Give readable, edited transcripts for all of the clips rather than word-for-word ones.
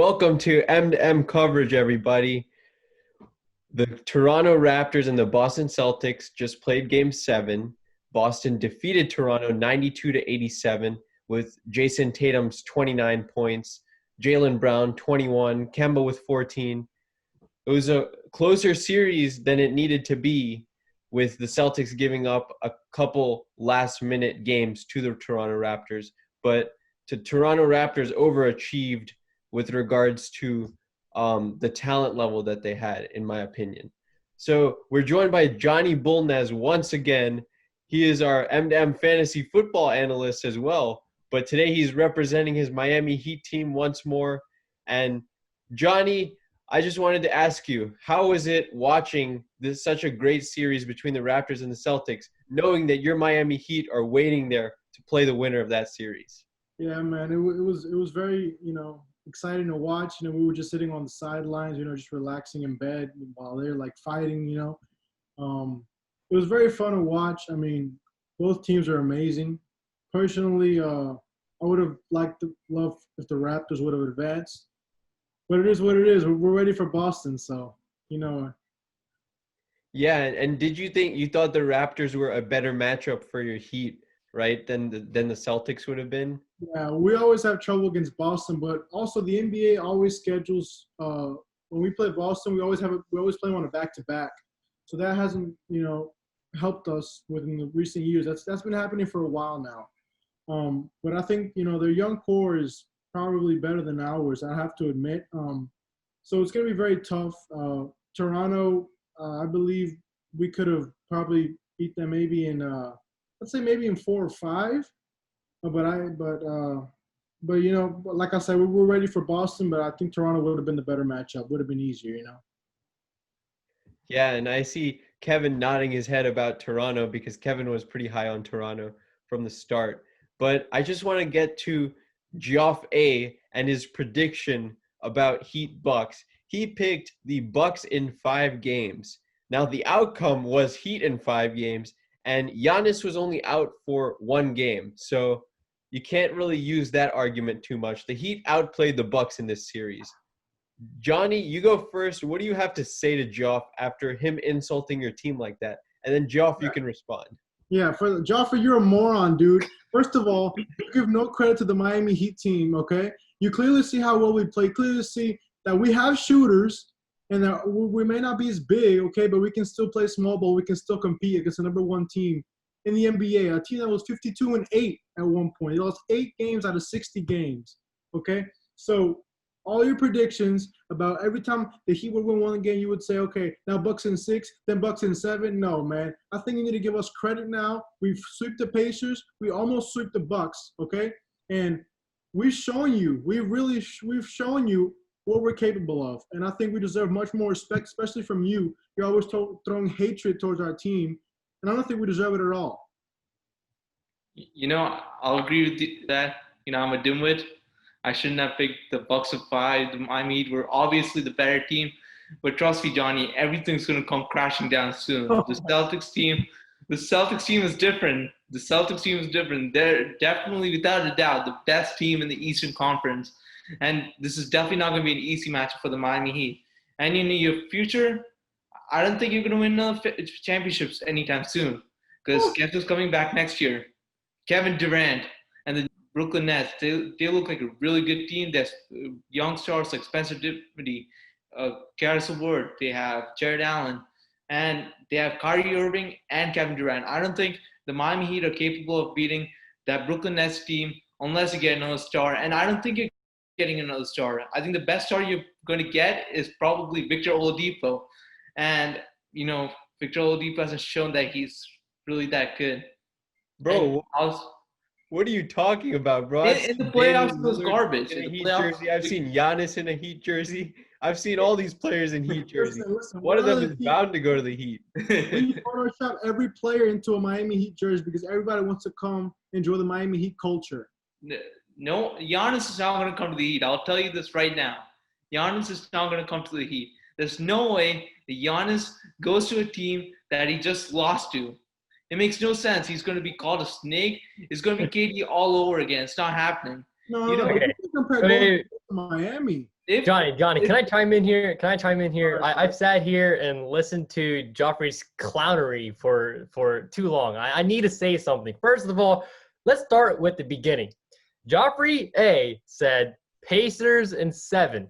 Welcome to M2M Coverage, everybody. The Toronto Raptors and the Boston Celtics just played Game 7. Boston defeated Toronto 92-87 with Jason Tatum's 29 points, Jaylen Brown 21, Kemba with 14. It was a closer series than it needed to be, with the Celtics giving up a couple last-minute games to the Toronto Raptors. But the Toronto Raptors overachieved with regards to the talent level that they had, in my opinion. So we're joined by Jonathan Bulnes once again. He is our M2M fantasy football analyst as well, but today he's representing his Miami Heat team once more. And Johnny, I just wanted to ask you, how was it watching this such a great series between the Raptors and the Celtics, knowing that your Miami Heat are waiting there to play the winner of that series? Yeah, man, it was very, exciting to watch. We were just sitting on the sidelines, just relaxing in bed while they're like fighting. It was very fun to watch. I mean, both teams are amazing. Personally, I would have liked to love if the Raptors would have advanced, but it is what it is. We're ready for Boston, so Yeah, and did you thought the Raptors were a better matchup for your Heat, right, than the Celtics would have been? Yeah, we always have trouble against Boston, but also the NBA always schedules. When we play Boston, we always play them on a back-to-back, so that hasn't helped us within the recent years. That's been happening for a while now. But I think their young core is probably better than ours. I have to admit. So it's going to be very tough. Toronto, I believe we could have probably beat them maybe in let's say maybe in 4 or 5. But like I said, we're ready for Boston. But I think Toronto would have been the better matchup. Would have been easier. Yeah, and I see Kevin nodding his head about Toronto because Kevin was pretty high on Toronto from the start. But I just want to get to Geoff A and his prediction about Heat Bucks. He picked the Bucks in 5 games. Now the outcome was Heat in 5 games, and Giannis was only out for 1 game. So you can't really use that argument too much. The Heat outplayed the Bucks in this series. Johnny, you go first. What do you have to say to Geoff after him insulting your team like that? And then Geoff, you can respond. Yeah, for Geoffrey, you're a moron, dude. First of all, you give no credit to the Miami Heat team, okay? You clearly see how well we play. Clearly see that we have shooters and that we may not be as big, okay, but we can still play small ball. We can still compete against the number 1 team in the NBA, a team that was 52-8 at one point. They lost 8 games out of 60 games, okay? So all your predictions about every time the Heat would win 1 game, you would say, okay, now Bucks in 6, then Bucks in 7. No, man. I think you need to give us credit now. We've swept the Pacers. We almost swept the Bucks, okay? And we've shown you. We've shown you what we're capable of. And I think we deserve much more respect, especially from you. You're always throwing hatred towards our team. And I don't think we deserve it at all. I'll agree with that. I'm a dimwit. I shouldn't have picked the Bucks of 5. The Miami Heat were obviously the better team. But trust me, Johnny, everything's going to come crashing down soon. The Celtics team is different. The Celtics team is different. They're definitely, without a doubt, the best team in the Eastern Conference. And this is definitely not going to be an easy matchup for the Miami Heat. And your future, I don't think you're going to win championships anytime soon. Because guess who's coming back next year? Kevin Durant and the Brooklyn Nets. They look like a really good team. There's young stars like Spencer Dinwiddie, Karis LeVert. They have Jared Allen. And they have Kyrie Irving and Kevin Durant. I don't think the Miami Heat are capable of beating that Brooklyn Nets team unless you get another star. And I don't think you're getting another star. I think the best star you're going to get is probably Victor Oladipo. And, Victor Oladipo hasn't shown that he's really that good. Bro, what are you talking about, bro? In the playoffs, it was garbage. In a Heat jersey. I've seen Giannis in a Heat jersey. I've seen all these players in Heat jerseys. Listen, one of them is bound to go to the Heat. We Photoshop every player into a Miami Heat jersey because everybody wants to come enjoy the Miami Heat culture. No, Giannis is not going to come to the Heat. I'll tell you this right now. Giannis is not going to come to the Heat. There's no way that Giannis goes to a team that he just lost to. It makes no sense. He's going to be called a snake. It's going to be KD all over again. It's not happening. No, Okay. Miami. Johnny, can I chime in here? I've sat here and listened to Geoffrey's clownery for too long. I need to say something. First of all, let's start with the beginning. Geoffrey A said Pacers in 7.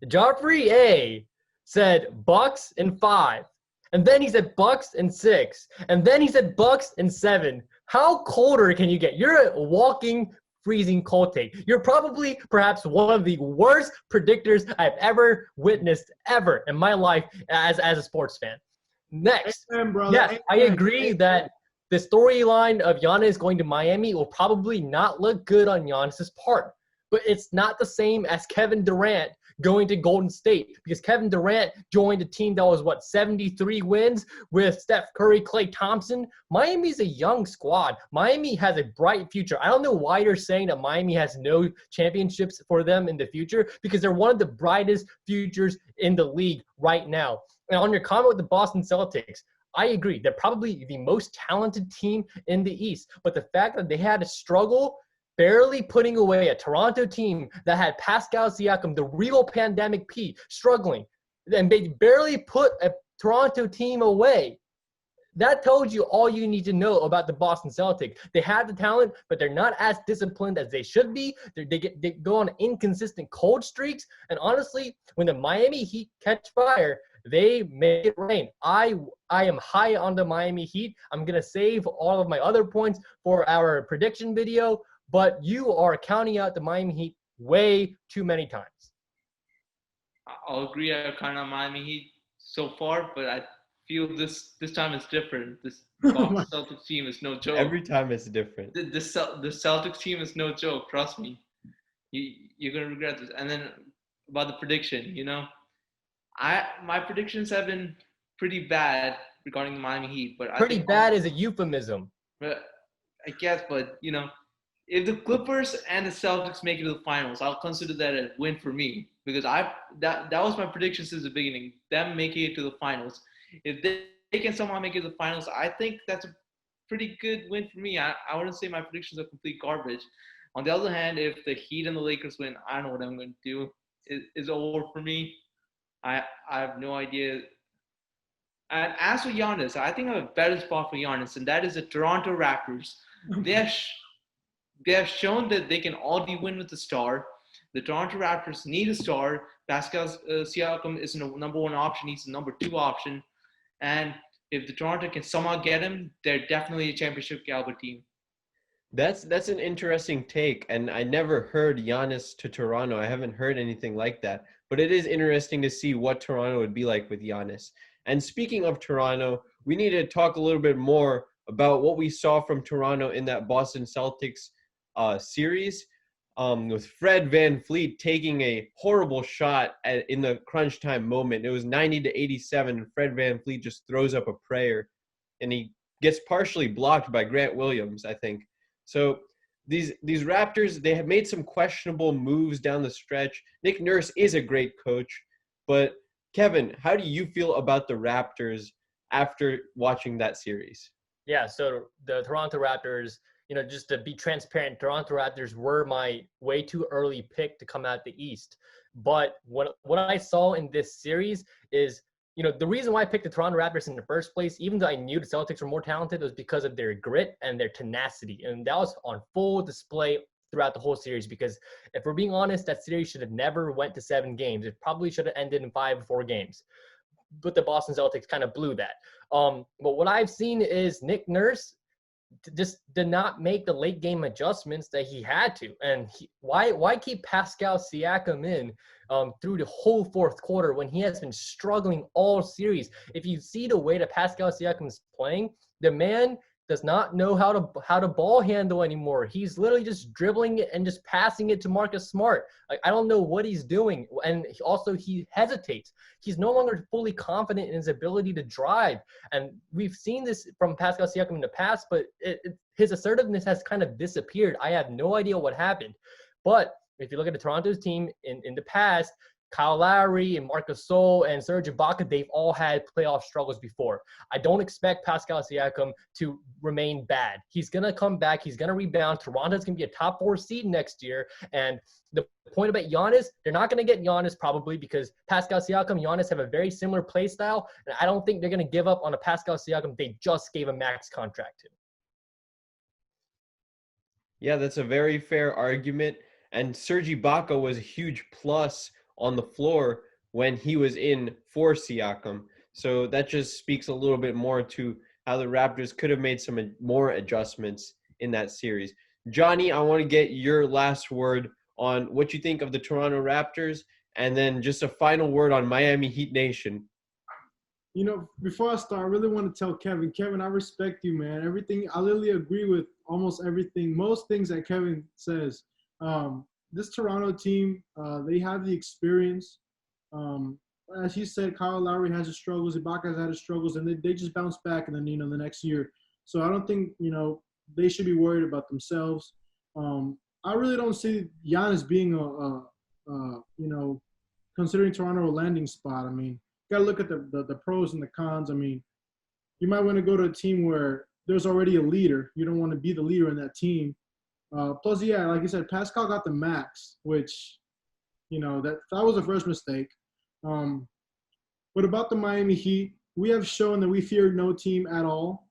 Geoffrey A said Bucks in 5. And then he said Bucks in 6. And then he said Bucks in 7. How colder can you get? You're a walking freezing cold take. You're probably perhaps one of the worst predictors I've ever witnessed ever in my life as a sports fan. Next, yes, I agree that the storyline of Giannis going to Miami will probably not look good on Giannis's part, but it's not the same as Kevin Durant going to Golden State, because Kevin Durant joined a team that was 73 wins with Steph Curry, Klay Thompson. Miami's a young squad. Miami has a bright future. I don't know why you're saying that Miami has no championships for them in the future, because they're one of the brightest futures in the league right now. And on your comment with the Boston Celtics, I agree. They're probably the most talented team in the East, but the fact that they had to struggle barely putting away a Toronto team that had Pascal Siakam, the real pandemic P, struggling, and they barely put a Toronto team away. That tells you all you need to know about the Boston Celtics. They have the talent, but they're not as disciplined as they should be. They go on inconsistent cold streaks, and honestly, when the Miami Heat catch fire, they make it rain. I am high on the Miami Heat. I'm going to save all of my other points for our prediction video, but you are counting out the Miami Heat way too many times. I'll agree. I count on Miami Heat so far, but I feel this time is different. This Celtics team is no joke. Every time it's different. The Celtics team is no joke. Trust me. You're gonna regret this. And then about the prediction, my predictions have been pretty bad regarding the Miami Heat, but pretty bad is a euphemism. But I guess, if the Clippers and the Celtics make it to the finals, I'll consider that a win for me, because that was my prediction since the beginning, them making it to the finals. If they can somehow make it to the finals, I think that's a pretty good win for me. I wouldn't say my predictions are complete garbage. On the other hand, if the Heat and the Lakers win, I don't know what I'm going to do. It's over for me. I have no idea. And as for Giannis, I think I have a better spot for Giannis, and that is the Toronto Raptors. They have shown that they can already win with a star. The Toronto Raptors need a star. Pascal Siakam is the number 1 option. He's the number 2 option. And if the Toronto can somehow get him, they're definitely a championship caliber team. That's an interesting take, and I never heard Giannis to Toronto. I haven't heard anything like that. But it is interesting to see what Toronto would be like with Giannis. And speaking of Toronto, we need to talk a little bit more about what we saw from Toronto in that Boston Celtics series, with Fred VanVleet taking a horrible shot in the crunch time moment. It was 90-87, and Fred VanVleet just throws up a prayer, and he gets partially blocked by Grant Williams, I think. So these Raptors, they have made some questionable moves down the stretch. Nick Nurse is a great coach, but Kevin, how do you feel about the Raptors after watching that series? Yeah, so the Toronto Raptors, just to be transparent, Toronto Raptors were my way too early pick to come out the East. But what I saw in this series is, the reason why I picked the Toronto Raptors in the first place, even though I knew the Celtics were more talented, was because of their grit and their tenacity. And that was on full display throughout the whole series, because if we're being honest, that series should have never went to 7 games. It probably should have ended in 5 or 4 games. But the Boston Celtics kind of blew that. But what I've seen is Nick Nurse just did not make the late game adjustments that he had to. And why keep Pascal Siakam in through the whole fourth quarter when he has been struggling all series? If you see the way that Pascal Siakam is playing, the man does not know how to ball handle anymore. He's literally just dribbling it and just passing it to Marcus Smart. I don't know what he's doing. And also he hesitates. He's no longer fully confident in his ability to drive. And we've seen this from Pascal Siakam in the past, but his assertiveness has kind of disappeared. I have no idea what happened. But if you look at the Toronto's team in the past, Kyle Lowry and Marc Gasol and Serge Ibaka, they've all had playoff struggles before. I don't expect Pascal Siakam to remain bad. He's going to come back. He's going to rebound. Toronto's going to be a top 4 seed next year. And the point about Giannis, they're not going to get Giannis probably because Pascal Siakam and Giannis have a very similar play style. And I don't think they're going to give up on a Pascal Siakam they just gave a max contract to. Yeah, that's a very fair argument. And Serge Ibaka was a huge plus on the floor when he was in for Siakam. So that just speaks a little bit more to how the Raptors could have made some more adjustments in that series. Johnny, I want to get your last word on what you think of the Toronto Raptors, and then just a final word on Miami Heat Nation. You know, before I start, I really want to tell Kevin. Kevin, I respect you, man. Everything, I literally agree with almost everything, most things that Kevin says. This Toronto team, they have the experience. As you said, Kyle Lowry has his struggles, Ibaka has had his struggles, and they just bounce back and then, the next year. So I don't think, they should be worried about themselves. I really don't see Giannis being considering Toronto a landing spot. I mean, got to look at the pros and the cons. I mean, you might want to go to a team where there's already a leader. You don't want to be the leader in that team. Plus, yeah, like I said, Pascal got the max, which, that was the first mistake. But about the Miami Heat, we have shown that we fear no team at all.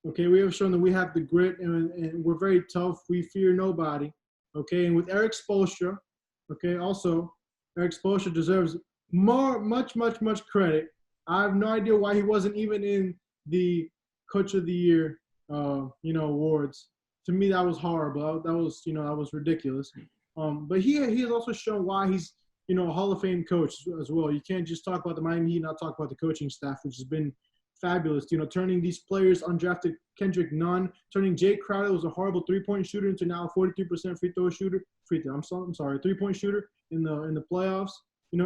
Okay, we have shown that we have the grit and we're very tough. We fear nobody. Okay, and with Eric Spoelstra, okay, also Eric Spoelstra deserves much credit. I have no idea why he wasn't even in the Coach of the Year, awards. To me, that was horrible. That was ridiculous. But he has also shown why he's, a Hall of Fame coach as well. You can't just talk about the Miami Heat and not talk about the coaching staff, which has been fabulous. Turning these players, undrafted Kendrick Nunn, turning Jake Crowder, who was a horrible three-point shooter, into now a 43% three-point shooter in the playoffs.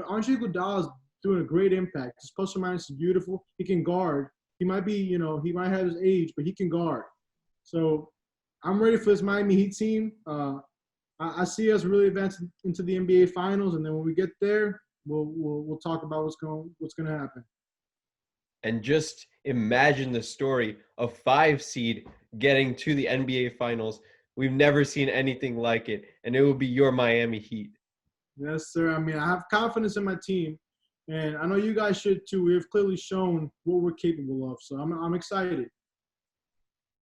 Andre Iguodala is doing a great impact. His plus or minus is beautiful. He can guard. He might be, he might have his age, but he can guard. So I'm ready for this Miami Heat team. I see us really advancing into the NBA Finals, and then when we get there, we'll talk about what's going to happen. And just imagine the story of 5 seed getting to the NBA Finals. We've never seen anything like it, and it will be your Miami Heat. Yes, sir. I mean, I have confidence in my team, and I know you guys should too. We have clearly shown what we're capable of, so I'm excited.